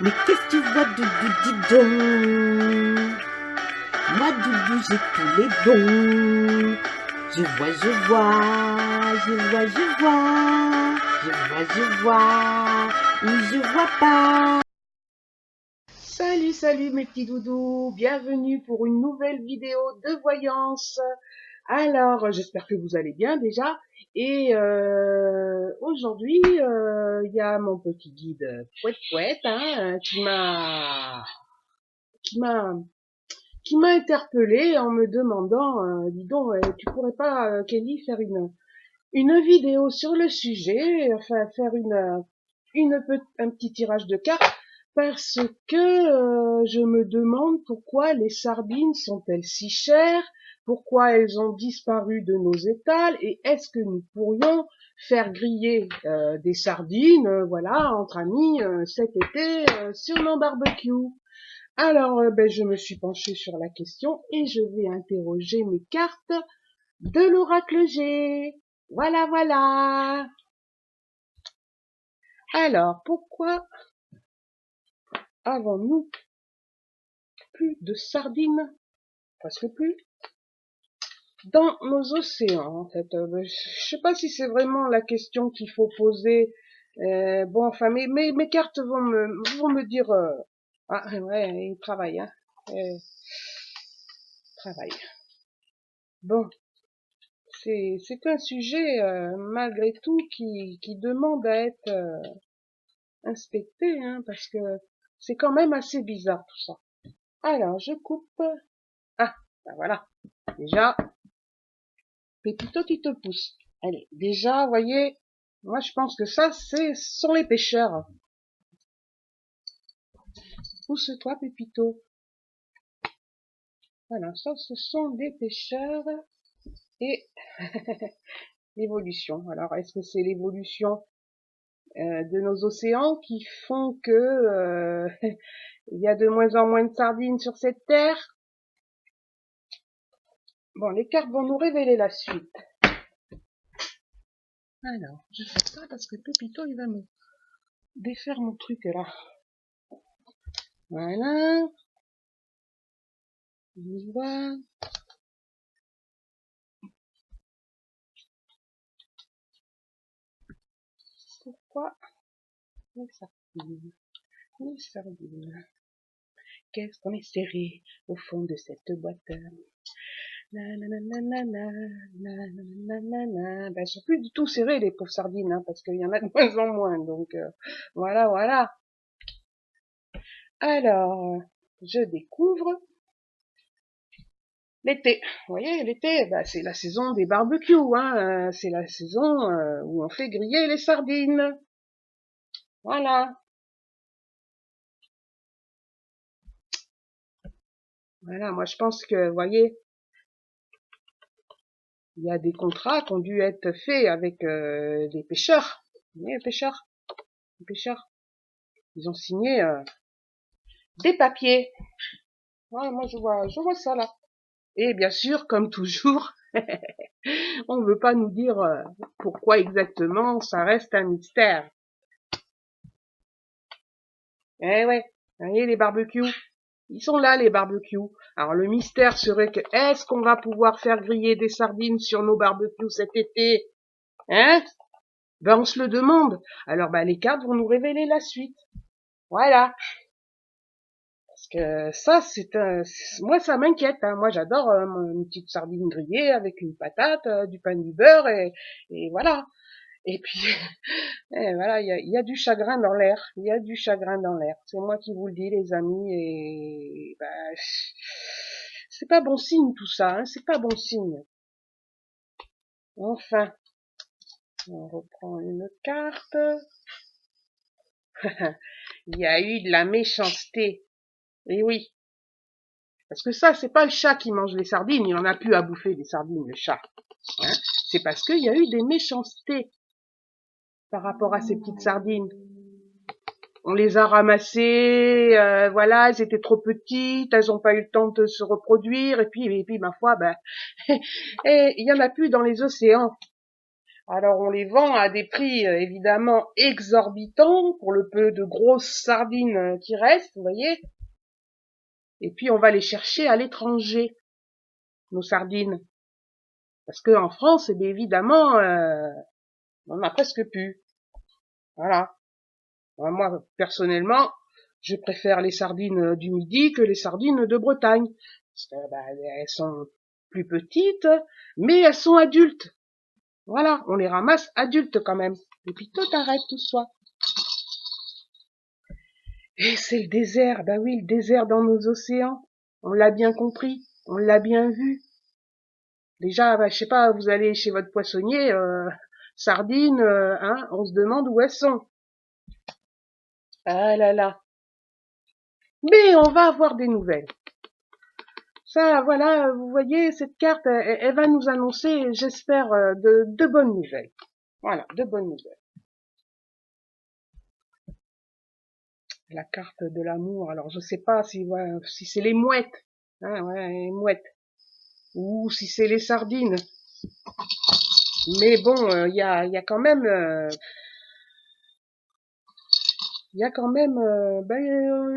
Mais qu'est-ce que tu vois, Doudou, dis donc? Moi, Doudou, j'ai tous les dons. Je vois, je vois, je vois, je vois, je vois, je vois, ou je vois pas. Salut, salut mes petits doudous, bienvenue pour une nouvelle vidéo de voyance. Alors, j'espère que vous allez bien déjà. Et aujourd'hui, il y a mon petit guide Pouette Pouette qui m'a qui m'a interpellée en me demandant, dis donc, tu pourrais pas, Kelly, faire une vidéo sur le sujet, enfin faire un petit tirage de cartes, parce que je me demande pourquoi les sardines sont-elles si chères, pourquoi elles ont disparu de nos étals, et est-ce que nous pourrions faire griller des sardines, voilà, entre amis, cet été sur nos barbecues. Alors, je me suis penchée sur la question et je vais interroger mes cartes de l'oracle G. Voilà, voilà. Alors, pourquoi avons-nous plus de sardines, presque plus, dans nos océans, en fait? Je sais pas si c'est vraiment la question qu'il faut poser. Bon, enfin, mes cartes vont me dire... Ah, ouais, ils travaillent, hein. Travaillent. Bon, c'est un sujet, malgré tout, qui demande à être inspecté, hein, parce que c'est quand même assez bizarre, tout ça. Alors, je coupe. Ah, ben voilà. Déjà, Pépito, tu te pousses. Allez, déjà, voyez, moi je pense que ça, ce sont les pêcheurs. Pousse-toi, Pépito. Voilà, ça, ce sont des pêcheurs et l'évolution. Alors, est-ce que c'est l'évolution de nos océans qui font que il y a de moins en moins de sardines sur cette terre? Bon, les cartes vont nous révéler la suite. Alors, je fais ça parce que Pépito, il va me défaire mon truc là. Voilà. On voit. Pourquoi les sardines? Les sardines. Qu'est-ce qu'on est serré au fond de cette boîte? Nananana, nananana. Ben, elles sont plus du tout serrées, les pauvres sardines, hein, parce qu'il y en a de moins en moins. Donc, voilà, voilà. Alors, je découvre l'été. Vous voyez, l'été, bah, c'est la saison des barbecues, hein. C'est la saison où on fait griller les sardines. Voilà. Voilà, moi je pense que, vous voyez, il y a des contrats qui ont dû être faits avec les pêcheurs. Vous voyez, les pêcheurs, ils ont signé des papiers. Ouais, moi je vois ça là. Et bien sûr, comme toujours, on ne veut pas nous dire pourquoi exactement, ça reste un mystère. Eh ouais, vous voyez les barbecues, ils sont là les barbecues. Alors le mystère serait que est-ce qu'on va pouvoir faire griller des sardines sur nos barbecues cet été? Hein? Ben on se le demande. Alors ben les cartes vont nous révéler la suite. Voilà. Parce que ça moi ça m'inquiète. Hein. Moi j'adore une petite sardine grillée avec une patate, du pain du beurre et voilà. Et puis et voilà, il y a du chagrin dans l'air. Il y a du chagrin dans l'air. C'est moi qui vous le dis les amis et ben c'est pas bon signe tout ça. Hein. C'est pas bon signe. Enfin, on reprend une carte. Il y a eu de la méchanceté. Et oui. Parce que ça, c'est pas le chat qui mange les sardines, il en a plus à bouffer des sardines, le chat. Hein, c'est parce qu'il y a eu des méchancetés par rapport à ces petites sardines. On les a ramassées, voilà, elles étaient trop petites, elles n'ont pas eu le temps de se reproduire, et puis ma foi, ben, et il y en a plus dans les océans. Alors on les vend à des prix évidemment exorbitants pour le peu de grosses sardines qui restent, vous voyez. Et puis on va les chercher à l'étranger, nos sardines. Parce qu'en France, eh bien, évidemment, on en a presque plus. Voilà. Moi, personnellement, je préfère les sardines du Midi que les sardines de Bretagne. Parce que, bah, elles sont plus petites, mais elles sont adultes. Voilà, on les ramasse adultes quand même. Et puis tout arrête, tout soit. Et c'est le désert, bah oui, le désert dans nos océans. On l'a bien compris, on l'a bien vu. Déjà, bah, je sais pas, vous allez chez votre poissonnier, sardines, hein, on se demande où elles sont. Ah là là. Mais on va avoir des nouvelles. Ça, voilà, vous voyez, cette carte, elle va nous annoncer, j'espère, de bonnes nouvelles. Voilà, de bonnes nouvelles. La carte de l'amour, alors je sais pas si, ouais, si c'est les mouettes, hein, ouais, les mouettes, ou si c'est les sardines. Mais bon, il y a quand même,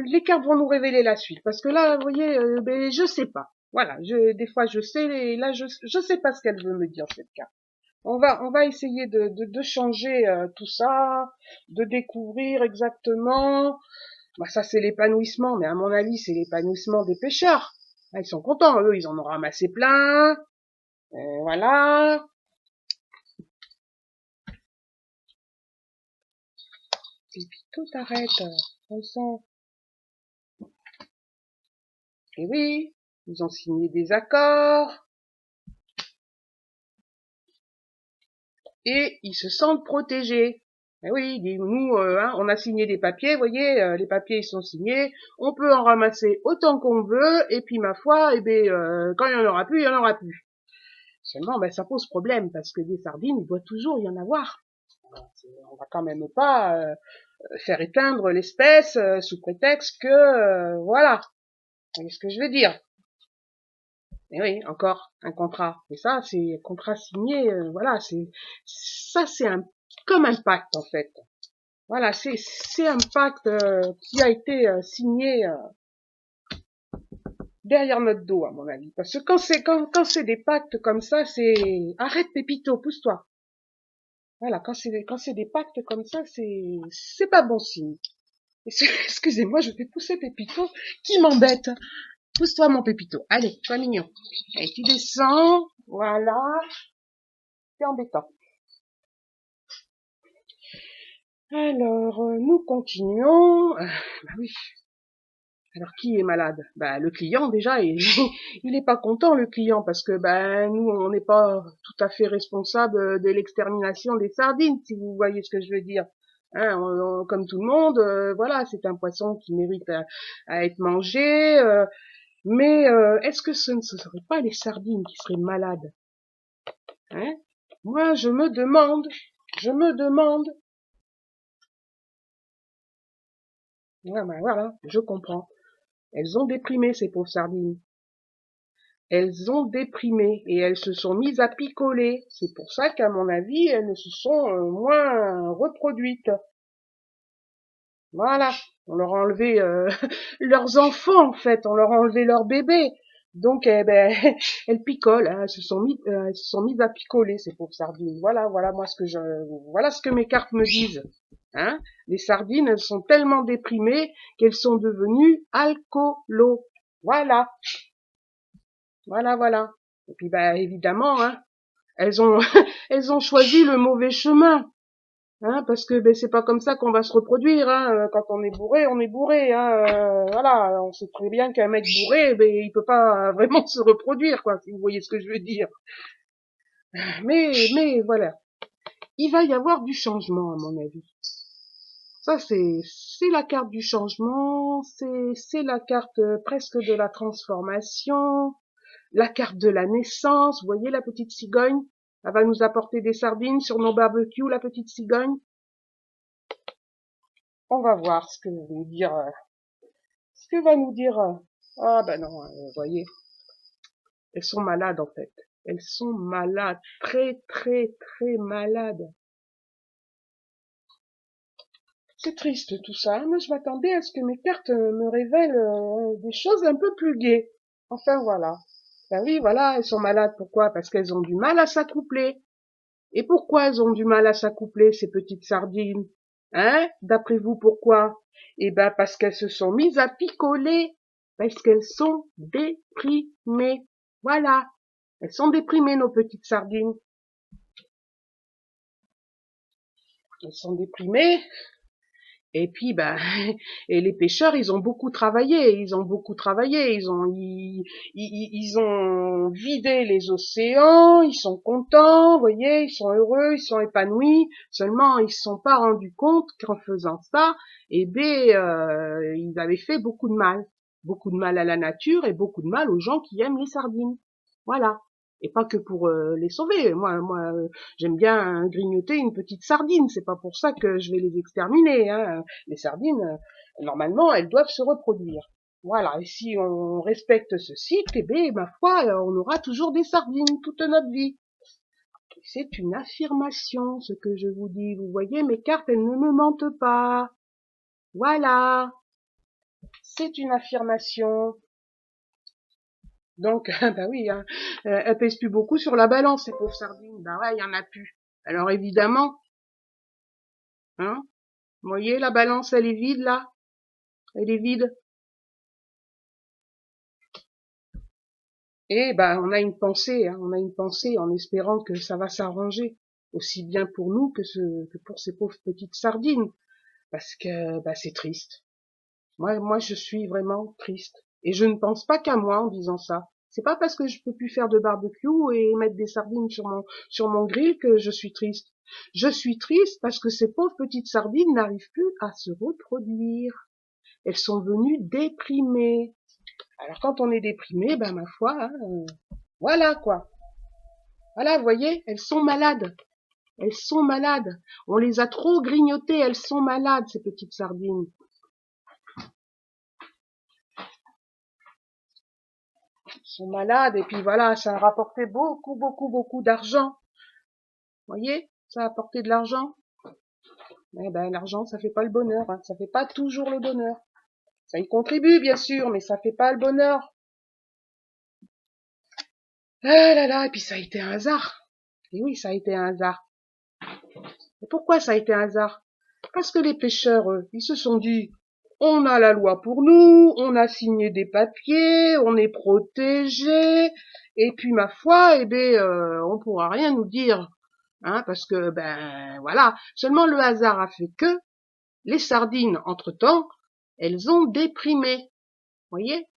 les cartes vont nous révéler la suite. Parce que là, vous voyez, ben, je sais pas. Voilà, des fois je sais, et là je sais pas ce qu'elle veut me dire cette carte. On va essayer de changer tout ça, de découvrir exactement. Bah, ça c'est l'épanouissement, mais à mon avis c'est l'épanouissement des pêcheurs. Ah, ils sont contents, eux, ils en ont ramassé plein. Voilà. Et puis tout arrête. On sent. Et oui, ils ont signé des accords. Et ils se sentent protégés. Eh oui, nous, hein, on a signé des papiers, vous voyez, les papiers ils sont signés, on peut en ramasser autant qu'on veut, et puis ma foi, eh ben, quand il y en aura plus, il y en aura plus. Seulement, ben, ça pose problème, parce que des sardines, il doit toujours y en avoir. On va quand même pas faire éteindre l'espèce sous prétexte que, voilà, vous voyez ce que je veux dire. Et oui, encore un contrat. Et ça, c'est un contrat signé, voilà, c'est comme un pacte en fait. Voilà, c'est un pacte qui a été signé derrière notre dos, à mon avis. Parce que quand c'est des pactes comme ça, c'est arrête Pépito, pousse-toi. Voilà, quand c'est des pactes comme ça, c'est pas bon signe. Excusez-moi, je vais pousser Pépito qui m'embête. Pousse-toi mon Pépito. Allez, sois mignon. Allez, tu descends. Voilà. C'est embêtant. Alors, nous continuons. Bah oui. Alors, qui est malade? Bah, le client, déjà, il est pas content, le client, parce que, bah, nous, on n'est pas tout à fait responsable de l'extermination des sardines, si vous voyez ce que je veux dire. Hein, comme tout le monde, voilà, c'est un poisson qui mérite à être mangé, mais est-ce que ce ne seraient pas les sardines qui seraient malades? Hein? Moi, je me demande. Ouais, bah, voilà, je comprends. Elles ont déprimé, ces pauvres sardines. Elles ont déprimé et elles se sont mises à picoler. C'est pour ça qu'à mon avis, elles ne se sont moins reproduites. Voilà. On leur a enlevé leurs enfants, en fait. On leur a enlevé leurs bébés. Donc, eh ben, elles picolent. Hein. Elles se sont mises à picoler, ces pauvres sardines. Voilà, voilà ce que mes cartes me disent. Hein. Les sardines, elles sont tellement déprimées qu'elles sont devenues alcoolos. Voilà. Voilà. Et puis bah évidemment, hein, elles ont elles ont choisi le mauvais chemin, hein, parce que ben c'est pas comme ça qu'on va se reproduire, hein. Quand on est bourré, hein. Voilà, on sait très bien qu'un mec bourré, ben il peut pas vraiment se reproduire, quoi, si vous voyez ce que je veux dire. Mais voilà, il va y avoir du changement à mon avis. Ça c'est la carte du changement, c'est la carte presque de la transformation. La carte de la naissance, vous voyez la petite cigogne? Elle va nous apporter des sardines sur nos barbecues, la petite cigogne. On va voir ce que va nous dire. Ce que va nous dire. Ah ben non, vous voyez, elles sont malades en fait. elles sont malades, très très très malades. C'est triste tout ça. Moi, je m'attendais à ce que mes cartes me révèlent des choses un peu plus gaies. Enfin, voilà. Ben oui, voilà, elles sont malades. Pourquoi? Parce qu'elles ont du mal à s'accoupler. Et pourquoi elles ont du mal à s'accoupler, ces petites sardines? Hein? D'après vous, pourquoi? Eh ben, parce qu'elles se sont mises à picoler. Parce qu'elles sont déprimées. Voilà. Elles sont déprimées, nos petites sardines. Elles sont déprimées. Et puis, bah, et les pêcheurs, ils ont beaucoup travaillé, ils ont vidé les océans, ils sont contents, vous voyez, ils sont heureux, ils sont épanouis. Seulement, ils se sont pas rendus compte qu'en faisant ça, eh ben, ils avaient fait beaucoup de mal à la nature et beaucoup de mal aux gens qui aiment les sardines. Voilà. Et pas que pour les sauver. Moi, j'aime bien grignoter une petite sardine. C'est pas pour ça que je vais les exterminer. Hein. Les sardines, normalement, elles doivent se reproduire. Voilà. Et si on respecte ce cycle, eh bien, ma foi, on aura toujours des sardines toute notre vie. C'est une affirmation, ce que je vous dis. Vous voyez, mes cartes, elles ne me mentent pas. Voilà. C'est une affirmation. Donc, bah oui, hein, elles pèsent plus beaucoup sur la balance, ces pauvres sardines. Bah ouais, il y en a plus. Alors évidemment, hein, vous voyez, la balance, elle est vide là. Elle est vide. Et bah on a une pensée, hein, on a une pensée en espérant que ça va s'arranger, aussi bien pour nous que pour ces pauvres petites sardines, parce que bah c'est triste. Moi, je suis vraiment triste. Et je ne pense pas qu'à moi en disant ça. C'est pas parce que je peux plus faire de barbecue et mettre des sardines sur mon grill que je suis triste. Je suis triste parce que ces pauvres petites sardines n'arrivent plus à se reproduire. Elles sont venues déprimées. Alors quand on est déprimé, ben ma foi, hein, voilà quoi. Voilà, vous voyez, elles sont malades. Elles sont malades. On les a trop grignotées, elles sont malades, ces petites sardines. Sont malades et puis voilà, ça a rapporté beaucoup d'argent. Vous voyez, ça a apporté de l'argent. Eh ben l'argent, ça fait pas le bonheur, hein. Ça fait pas toujours le bonheur. Ça y contribue bien sûr, mais ça fait pas le bonheur. Ah là là, et puis ça a été un hasard. Et oui, ça a été un hasard. Et pourquoi ça a été un hasard? Parce que les pêcheurs, eux, ils se sont dit, on a la loi pour nous, on a signé des papiers, on est protégé, et puis ma foi, eh ben, on pourra rien nous dire, hein, parce que ben voilà. Seulement le hasard a fait que les sardines, entre-temps, elles ont déprimé, voyez,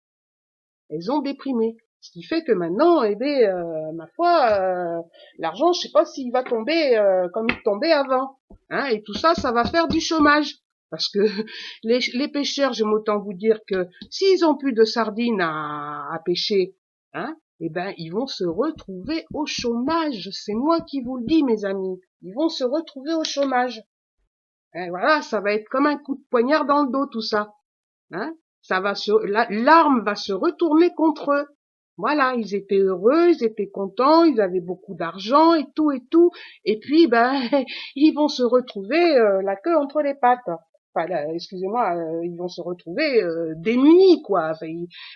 elles ont déprimé. Ce qui fait que maintenant, eh ben, ma foi, l'argent, je sais pas s'il va tomber comme il tombait avant, hein, et tout ça, ça va faire du chômage. Parce que les pêcheurs, j'aime autant vous dire que s'ils ont plus de sardines à pêcher, hein, eh ben, ils vont se retrouver au chômage. C'est moi qui vous le dis, mes amis. Ils vont se retrouver au chômage. Et voilà, ça va être comme un coup de poignard dans le dos, tout ça. Hein, l'arme va se retourner contre eux. Voilà, ils étaient heureux, ils étaient contents, ils avaient beaucoup d'argent et tout et tout. Et puis, ben, ils vont se retrouver la queue entre les pattes. Enfin, excusez-moi, ils vont se retrouver démunis, quoi. Enfin,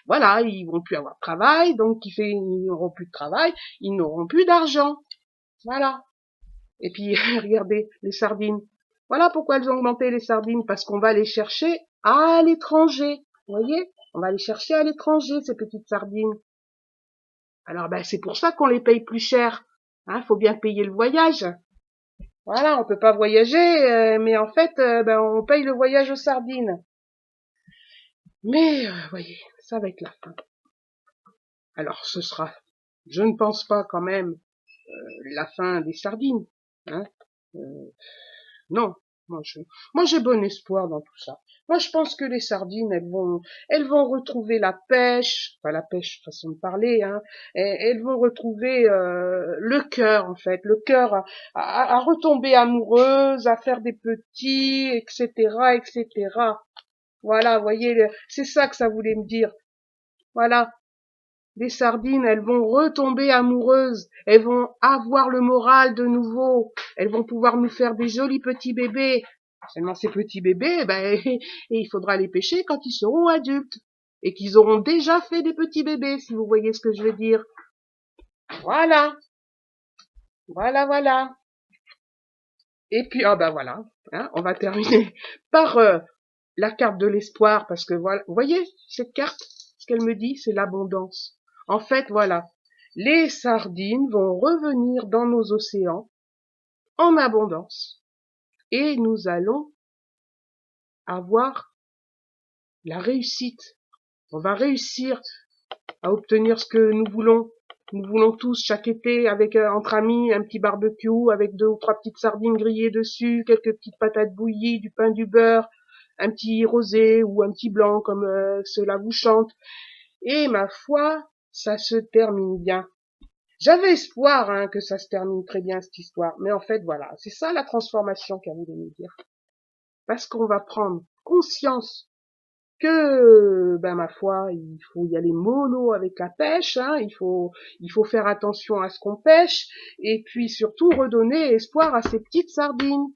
voilà, ils vont plus avoir de travail, donc ils n'auront plus de travail, ils n'auront plus d'argent. Voilà. Et puis, regardez, les sardines. Voilà pourquoi elles ont augmenté les sardines, parce qu'on va les chercher à l'étranger. Vous voyez? On va les chercher à l'étranger, ces petites sardines. Alors, ben, c'est pour ça qu'on les paye plus cher. Hein, faut bien payer le voyage. Voilà, on peut pas voyager, mais en fait, ben, on paye le voyage aux sardines. Mais, voyez, ça va être la fin. Alors, ce sera, je ne pense pas quand même, la fin des sardines. Hein. Non, moi j'ai bon espoir dans tout ça. Moi je pense que les sardines, elles vont retrouver la pêche, enfin la pêche façon de parler, hein. Elles vont retrouver le cœur en fait, le cœur à retomber amoureuses, à faire des petits, etc., etc. Voilà, vous voyez, c'est ça que ça voulait me dire. Voilà. les sardines, elles vont retomber amoureuses, elles vont avoir le moral de nouveau, elles vont pouvoir nous faire des jolis petits bébés. Seulement ces petits bébés, ben, et il faudra les pêcher quand ils seront adultes et qu'ils auront déjà fait des petits bébés, si vous voyez ce que je veux dire. Voilà, voilà. Et puis, ah ben voilà, hein, on va terminer par la carte de l'espoir, parce que voilà, vous voyez, cette carte, ce qu'elle me dit, c'est l'abondance. En fait, voilà, les sardines vont revenir dans nos océans en abondance. Et nous allons avoir la réussite. On va réussir à obtenir ce que nous voulons. Nous voulons tous chaque été, avec entre amis, un petit barbecue avec 2 ou 3 petites sardines grillées dessus, quelques petites patates bouillies, du pain, du beurre, un petit rosé ou un petit blanc comme cela vous chante. Et ma foi, ça se termine bien. J'avais espoir que ça se termine très bien cette histoire, mais en fait voilà, c'est ça la transformation qu'elle voulait nous dire. Parce qu'on va prendre conscience que, ben ma foi, il faut y aller mollo avec la pêche, il faut faire attention à ce qu'on pêche, et puis surtout redonner espoir à ces petites sardines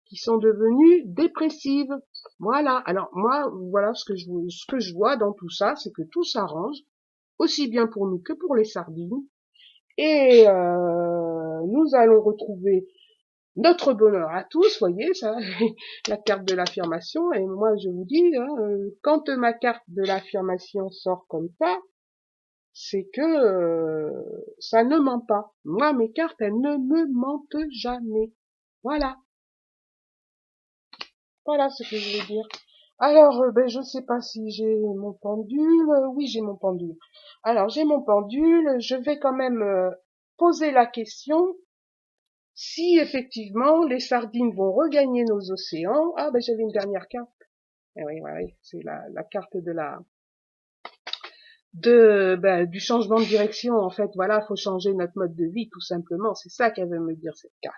qui sont devenues dépressives. Voilà. Alors moi, voilà ce que je vois dans tout ça, c'est que tout s'arrange, aussi bien pour nous que pour les sardines, et nous allons retrouver notre bonheur à tous, voyez, ça, la carte de l'affirmation, et moi je vous dis, quand ma carte de l'affirmation sort comme ça, c'est que ça ne ment pas. Moi, mes cartes, elles ne me mentent jamais. Voilà, voilà ce que je veux dire. Alors, ben, je sais pas si j'ai mon pendule. Oui, j'ai mon pendule. Alors, j'ai mon pendule. Je vais quand même poser la question. Si effectivement les sardines vont regagner nos océans, ah ben j'avais une dernière carte. Eh oui, c'est la carte du changement de direction. En fait, voilà, faut changer notre mode de vie tout simplement. C'est ça qu'elle veut me dire cette carte.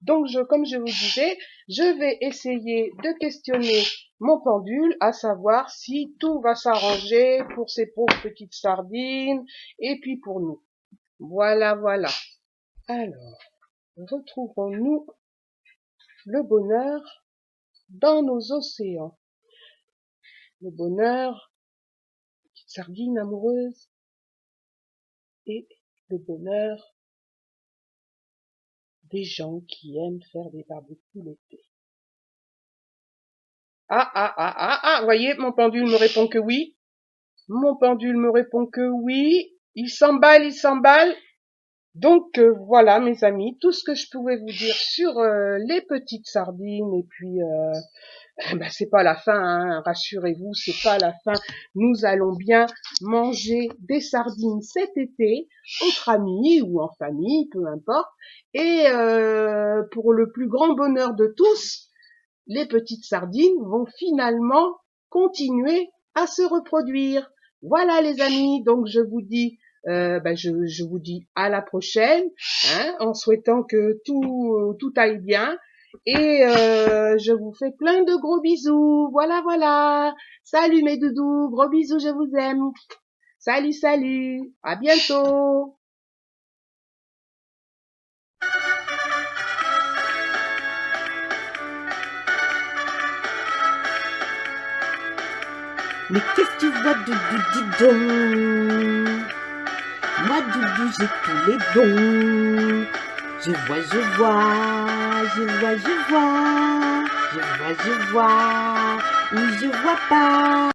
Donc comme je vous disais, je vais essayer de questionner mon pendule, à savoir si tout va s'arranger pour ces pauvres petites sardines et puis pour nous. Voilà. Alors, retrouvons-nous le bonheur dans nos océans. Le bonheur, petite sardine amoureuse, et le bonheur des gens qui aiment faire des barbecues l'été. Voyez, mon pendule me répond que oui. Mon pendule me répond que oui. Il s'emballe. Donc voilà mes amis, tout ce que je pouvais vous dire sur les petites sardines, et puis ben, c'est pas la fin, rassurez-vous, c'est pas la fin. Nous allons bien manger des sardines cet été, entre amis ou en famille, peu importe. Et pour le plus grand bonheur de tous, les petites sardines vont finalement continuer à se reproduire. Voilà les amis, donc je vous dis je vous dis à la prochaine, en souhaitant que tout aille bien. Et je vous fais plein de gros bisous. Voilà. Salut mes doudous, gros bisous, je vous aime. Salut. À bientôt. Mais qu'est-ce que tu vois, Doudou, dis donc? Moi, Doudou, j'ai tous les dons. Je vois. Oui, je vois pas.